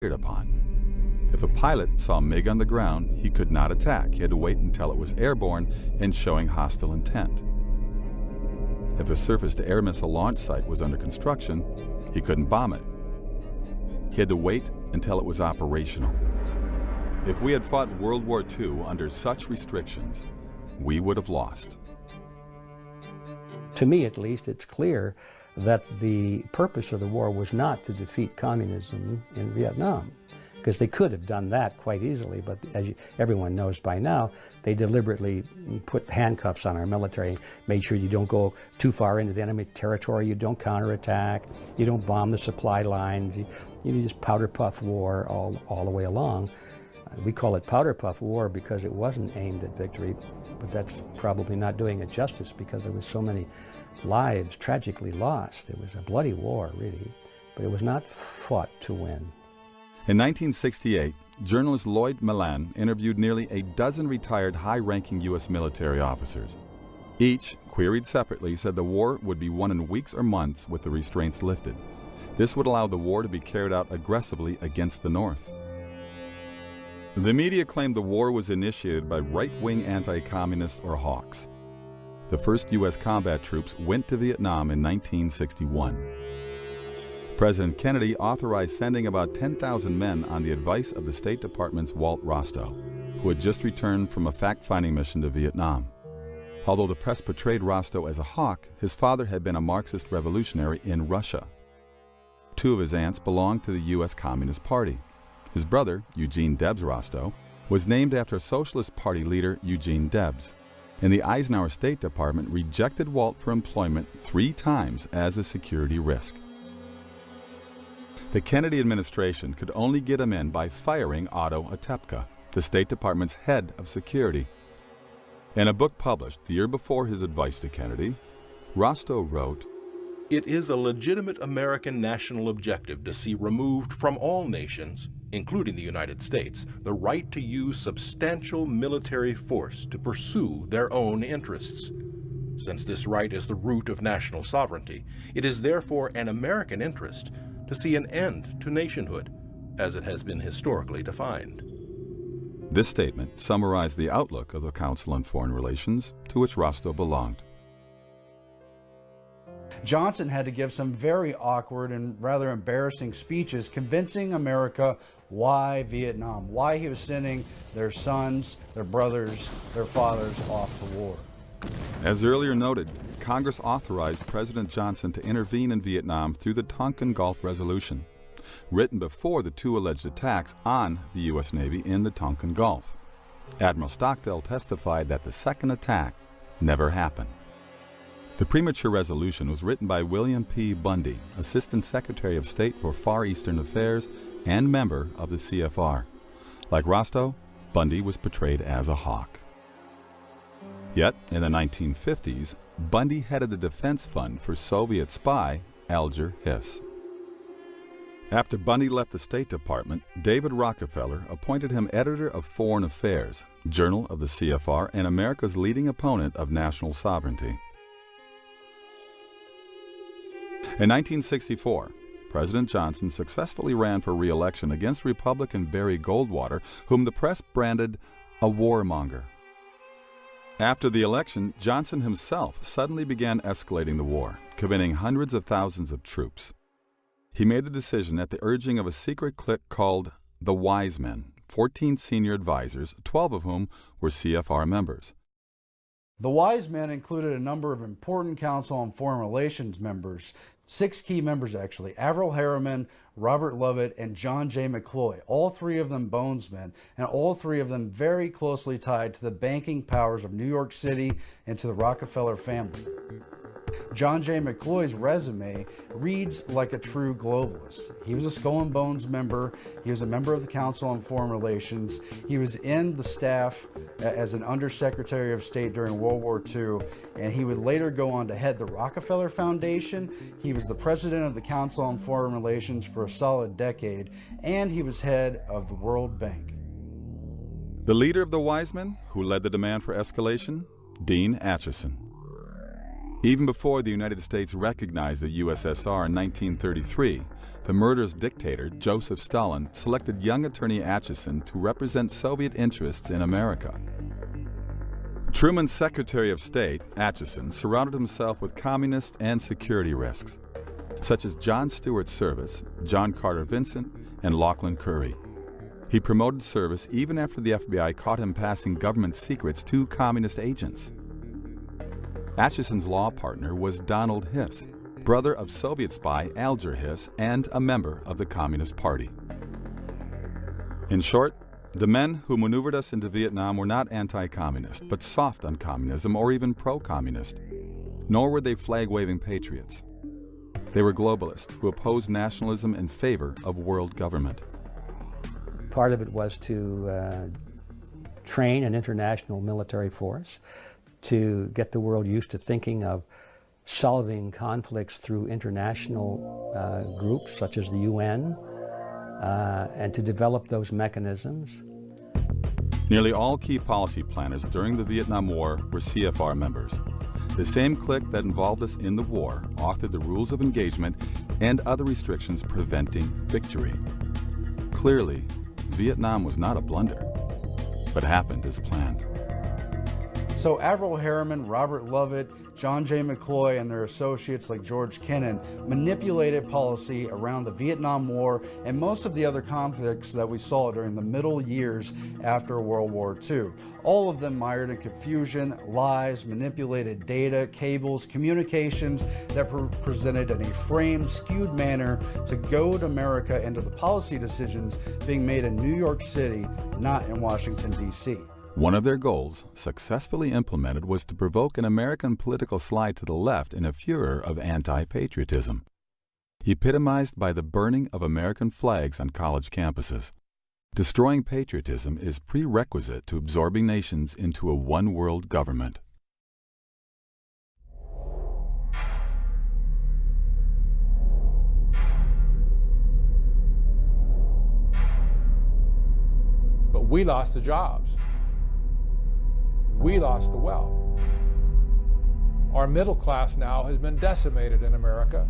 upon. If a pilot saw a MiG on the ground, he could not attack. He had to wait until it was airborne and showing hostile intent. If a surface-to-air missile launch site was under construction, he couldn't bomb it. He had to wait until it was operational. If we had fought World War II under such restrictions, we would have lost. To me, at least, it's clear that the purpose of the war was not to defeat communism in Vietnam, because they could have done that quite easily, but as everyone knows by now, they deliberately put handcuffs on our military, made sure you don't go too far into the enemy territory, you don't counterattack, you don't bomb the supply lines, you just powder puff war all the way along. We call it powder puff war because it wasn't aimed at victory, but that's probably not doing it justice because there was so many lives tragically lost. It was a bloody war, really, but it was not fought to win. In 1968, journalist Lloyd Millen interviewed nearly a dozen retired high-ranking U.S. military officers. Each, queried separately, said the war would be won in weeks or months with the restraints lifted. This would allow the war to be carried out aggressively against the North. The media claimed the war was initiated by right-wing anti-communists or hawks. The first U.S. combat troops went to Vietnam in 1961. President Kennedy authorized sending about 10,000 men on the advice of the State Department's Walt Rostow, who had just returned from a fact-finding mission to Vietnam. Although the press portrayed Rostow as a hawk, his father had been a Marxist revolutionary in Russia. Two of his aunts belonged to the U.S. Communist Party. His brother, Eugene Debs Rostow, was named after Socialist Party leader Eugene Debs, and the Eisenhower State Department rejected Walt for employment 3 times as a security risk. The Kennedy administration could only get him in by firing Otto Otepka, the State Department's head of security. In a book published the year before his advice to Kennedy, Rostow wrote, "It is a legitimate American national objective to see removed from all nations, including the United States, the right to use substantial military force to pursue their own interests. Since this right is the root of national sovereignty, it is therefore an American interest to see an end to nationhood, as it has been historically defined." This statement summarized the outlook of the Council on Foreign Relations, to which Rostow belonged. Johnson had to give some very awkward and rather embarrassing speeches convincing America why Vietnam, why he was sending their sons, their brothers, their fathers off to war. As earlier noted, Congress authorized President Johnson to intervene in Vietnam through the Tonkin Gulf Resolution, written before the 2 alleged attacks on the U.S. Navy in the Tonkin Gulf. Admiral Stockdale testified that the second attack never happened. The premature resolution was written by William P. Bundy, Assistant Secretary of State for Far Eastern Affairs and member of the CFR. Like Rostow, Bundy was portrayed as a hawk. Yet, in the 1950s, Bundy headed the defense fund for Soviet spy Alger Hiss. After Bundy left the State Department, David Rockefeller appointed him editor of Foreign Affairs, journal of the CFR and America's leading opponent of national sovereignty. In 1964, President Johnson successfully ran for re-election against Republican Barry Goldwater, whom the press branded a warmonger. After the election, Johnson himself suddenly began escalating the war, committing hundreds of thousands of troops. He made the decision at the urging of a secret clique called the Wise Men, 14 senior advisors, 12 of whom were CFR members. The Wise Men included a number of important Council on Foreign Relations members, 6 key members actually: Averell Harriman, Robert Lovett, and John J. McCloy, all 3 of them Bonesmen, and all 3 of them very closely tied to the banking powers of New York City and to the Rockefeller family. John J. McCloy's resume reads like a true globalist. He was a Skull and Bones member. He was a member of the Council on Foreign Relations. He was in the staff as an Undersecretary of State during World War II, and he would later go on to head the Rockefeller Foundation. He was the president of the Council on Foreign Relations for a solid decade, and he was head of the World Bank. The leader of the Wise Men, who led the demand for escalation, Dean Acheson. Even before the United States recognized the USSR in 1933, the murderous dictator Joseph Stalin selected young attorney Acheson to represent Soviet interests in America. Truman's Secretary of State, Acheson, surrounded himself with communist and security risks, such as John Stewart Service, John Carter Vincent, and Lachlan Curry. He promoted Service even after the FBI caught him passing government secrets to communist agents. Acheson's law partner was Donald Hiss, brother of Soviet spy Alger Hiss and a member of the Communist Party. In short, the men who maneuvered us into Vietnam were not anti-communist, but soft on communism or even pro-communist. Nor were they flag-waving patriots. They were globalists who opposed nationalism in favor of world government. Part of it was to train an international military force, to get the world used to thinking of solving conflicts through international groups such as the UN, and to develop those mechanisms. Nearly all key policy planners during the Vietnam War were CFR members. The same clique that involved us in the war authored the rules of engagement and other restrictions preventing victory. Clearly, Vietnam was not a blunder, but happened as planned. So Averell Harriman, Robert Lovett, John J. McCloy, and their associates like George Kennan manipulated policy around the Vietnam War and most of the other conflicts that we saw during the middle years after World War II. All of them mired in confusion, lies, manipulated data, cables, communications that presented in a framed, skewed manner to goad America into the policy decisions being made in New York City, not in Washington, D.C. One of their goals, successfully implemented, was to provoke an American political slide to the left in a furor of anti-patriotism, epitomized by the burning of American flags on college campuses. Destroying patriotism is prerequisite to absorbing nations into a one-world government. But we lost the jobs. We lost the wealth. Our middle class now has been decimated in America.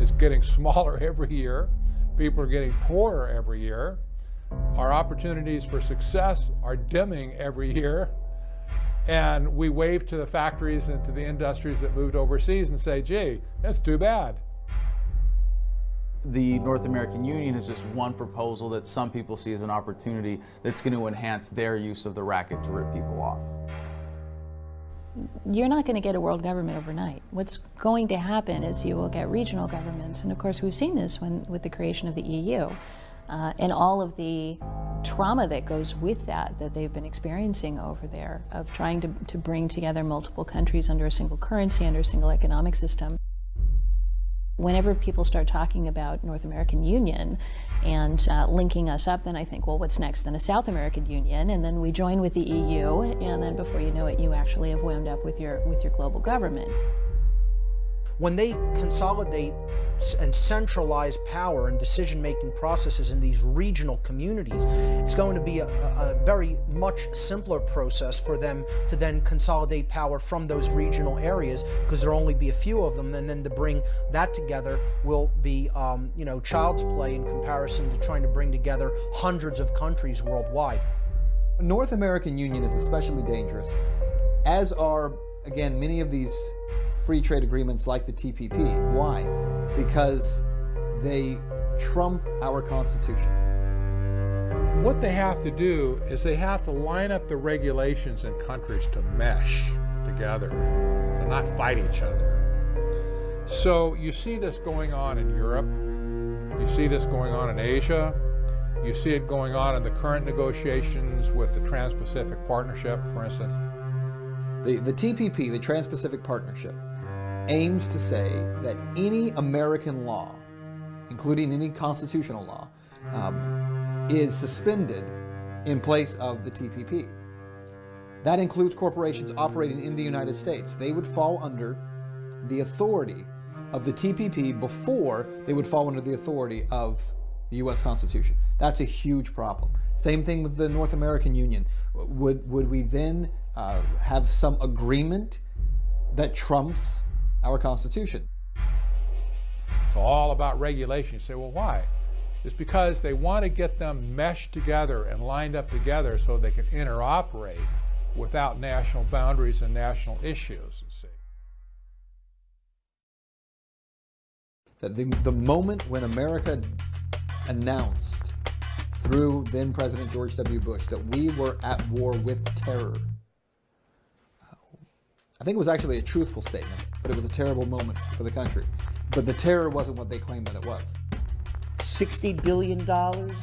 It's getting smaller every year. People are getting poorer every year. Our opportunities for success are dimming every year. And we wave to the factories and to the industries that moved overseas and say, gee, that's too bad. The North American Union is just one proposal that some people see as an opportunity that's going to enhance their use of the racket to rip people off. You're not going to get a world government overnight. What's going to happen is you will get regional governments, and of course we've seen this with the creation of the EU and all of the trauma that goes with that they've been experiencing over there of trying to bring together multiple countries under a single currency, under a single economic system. Whenever people start talking about North American Union and linking us up, then I think, well, what's next? Then a South American Union, and then we join with the EU, and then before you know it, you actually have wound up with your global government. When they consolidate and centralize power and decision-making processes in these regional communities, it's going to be a very much simpler process for them to then consolidate power from those regional areas, because there'll only be a few of them, and then to bring that together will be, child's play in comparison to trying to bring together hundreds of countries worldwide. North American Union is especially dangerous, as are, again, many of these free trade agreements like the TPP. Why? Because they trump our Constitution. What they have to do is they have to line up the regulations in countries to mesh together, to not fight each other. So you see this going on in Europe, you see this going on in Asia, you see it going on in the current negotiations with the Trans-Pacific Partnership, for instance. The TPP, the Trans-Pacific Partnership, aims to say that any American law, including any constitutional law, is suspended in place of the TPP. That includes corporations operating in the United States. They would fall under the authority of the TPP before they would fall under the authority of the U.S. Constitution. That's a huge problem. Same thing with the North American Union. Would we then have some agreement that trumps our Constitution. It's all about regulation. You say, well, why? It's because they want to get them meshed together and lined up together so they can interoperate without national boundaries and national issues, you see. That the moment when America announced through then President George W. Bush that we were at war with terror, I think it was actually a truthful statement, but it was a terrible moment for the country. But the terror wasn't what they claimed that it was. $60 billion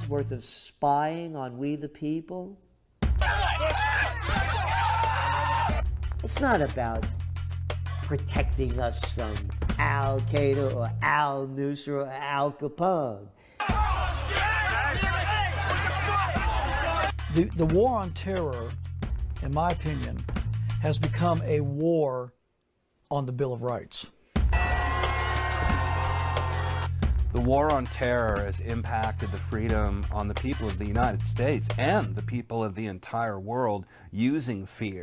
worth of spying on we the people? It's not about protecting us from Al-Qaeda or Al-Nusra or Al Capone. The war on terror, in my opinion, has become a war on the Bill of Rights. The war on terror has impacted the freedom on the people of the United States and the people of the entire world using fear.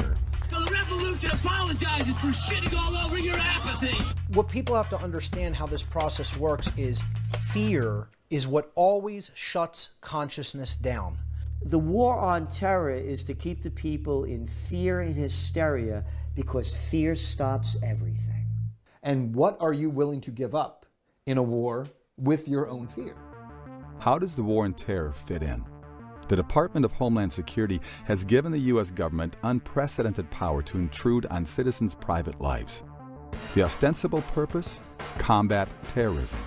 So the revolution apologizes for shitting all over your apathy. What people have to understand how this process works is fear is what always shuts consciousness down. The war on terror is to keep the people in fear and hysteria because fear stops everything. And what are you willing to give up in a war with your own fear? How does the war on terror fit in? The Department of Homeland Security has given the U.S. government unprecedented power to intrude on citizens' private lives. The ostensible purpose? Combat terrorism.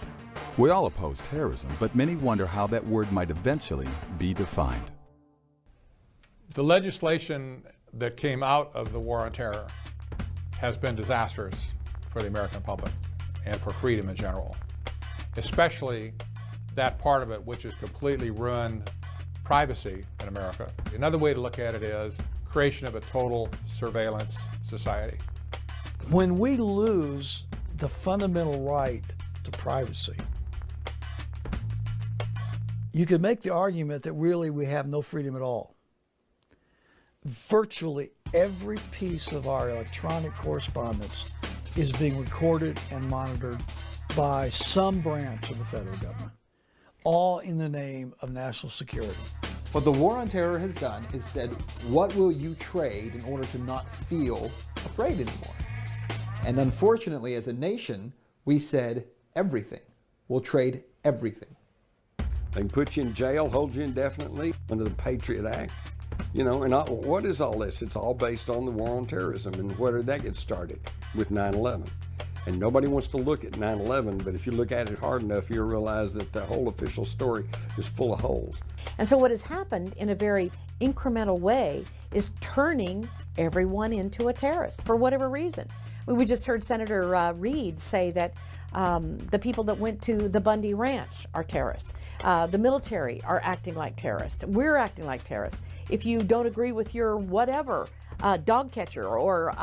We all oppose terrorism, but many wonder how that word might eventually be defined. The legislation that came out of the war on terror has been disastrous for the American public and for freedom in general, especially that part of it which has completely ruined privacy in America. Another way to look at it is creation of a total surveillance society. When we lose the fundamental right to privacy, you could make the argument that really we have no freedom at all. Virtually every piece of our electronic correspondence is being recorded and monitored by some branch of the federal government, all in the name of national security. What the war on terror has done is said, what will you trade in order to not feel afraid anymore? And unfortunately, as a nation, we said everything. We'll trade everything. They can put you in jail, hold you indefinitely under the Patriot Act. You know, and what is all this? It's all based on the war on terrorism. And where did that get started? With 9/11. And nobody wants to look at 9/11, but if you look at it hard enough, you'll realize that the whole official story is full of holes. And so what has happened in a very incremental way is turning everyone into a terrorist for whatever reason. We just heard Senator Reid say that the people that went to the Bundy Ranch are terrorists. The military are acting like terrorists. We're acting like terrorists. If you don't agree with your whatever, dog catcher or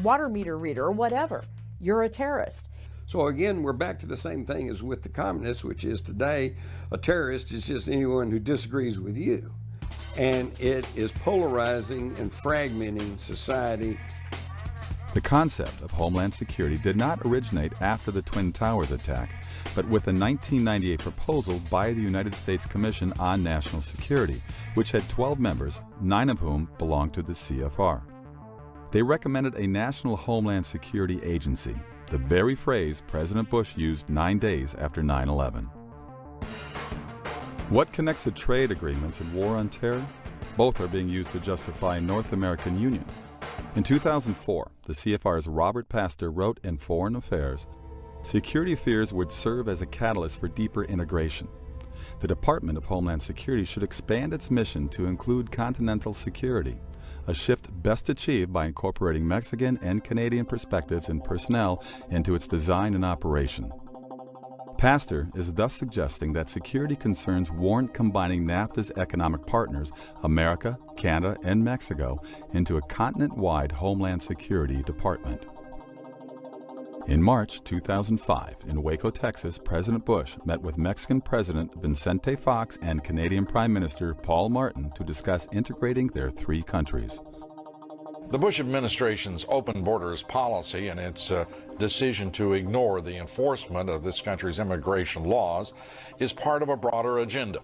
water meter reader or whatever, you're a terrorist. So again, we're back to the same thing as with the communists, which is today a terrorist is just anyone who disagrees with you. And it is polarizing and fragmenting society. The concept of Homeland Security did not originate after the Twin Towers attack, but with a 1998 proposal by the United States Commission on National Security, which had 12 members, 9 of whom belonged to the CFR. They recommended a National Homeland Security Agency, the very phrase President Bush used 9 days after 9/11. What connects the trade agreements and war on terror? Both are being used to justify North American Union. In 2004, the CFR's Robert Pastor wrote in Foreign Affairs, security fears would serve as a catalyst for deeper integration. The Department of Homeland Security should expand its mission to include continental security, a shift best achieved by incorporating Mexican and Canadian perspectives and personnel into its design and operation. Pastor is thus suggesting that security concerns warrant combining NAFTA's economic partners, America, Canada, and Mexico, into a continent-wide Homeland Security Department. In March 2005, in Waco, Texas, President Bush met with Mexican President Vicente Fox and Canadian Prime Minister Paul Martin to discuss integrating their 3 countries. The Bush administration's open borders policy and its decision to ignore the enforcement of this country's immigration laws is part of a broader agenda.